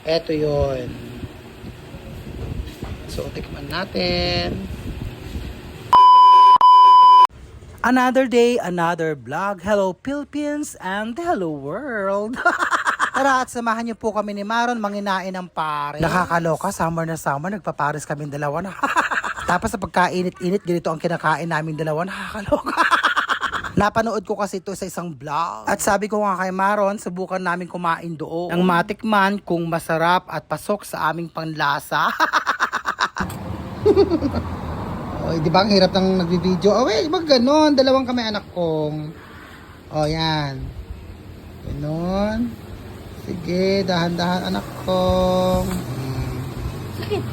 Eto yun. So, tikman natin. Another day, another vlog. Hello Philippines and hello world. Tara at samahan niyo po kami ni Maron manginain ng pares. Nakakaloka, summer na summer, nagpapares kami dalawa na. Tapos sa pagkainit-init, ganito ang kinakain namin dalawa, nakakaloka. Napanood ko kasi ito sa isang vlog. At sabi ko nga kay Maron, subukan namin kumain doon. Nang matikman kung masarap at pasok sa aming panlasa. Oh, di ba ang hirap ng nagbi-video? Oh, wait, wag ganon. Dalawang kami anak kong. Oh, yan. Ganon. Sige, dahan-dahan anak kong. Sakit.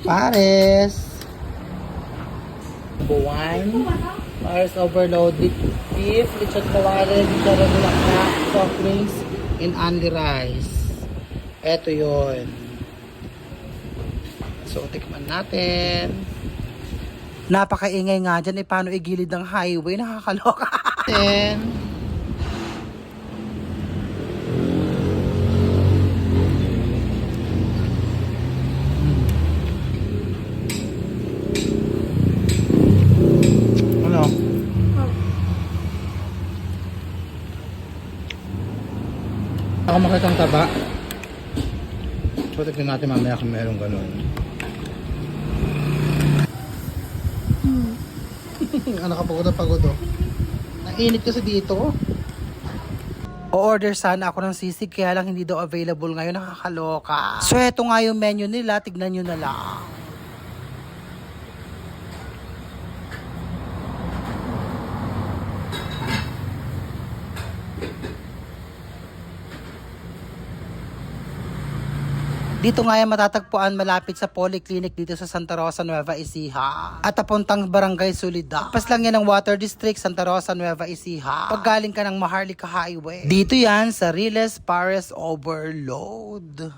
Pares. Buwan. Pares overload. Beef, lechon kawali, lechon bulaklak, soft drinks, and only rice. Eto yun. So, tikman natin. Napakaingay nga dyan. Paano igilid ng highway? Nakakaloka. Then, ano? Ako makitang taba. So, tignan natin mamaya kung meron ganun. Anak ka pagod oh. Nainit kasi dito. O-order sana ako ng sisig kaya lang hindi daw available ngayon, nakakaloka. So eto nga yung menu nila, tignan nyo na lang. Dito nga yan matatagpuan malapit sa Polyclinic dito sa Santa Rosa, Nueva Ecija. At papuntang Barangay Soledad. Pas lang yan ng Water District, Santa Rosa, Nueva Ecija. Pag galing ka ng Maharlika Highway. Dito yan sa Riles Pares Overload.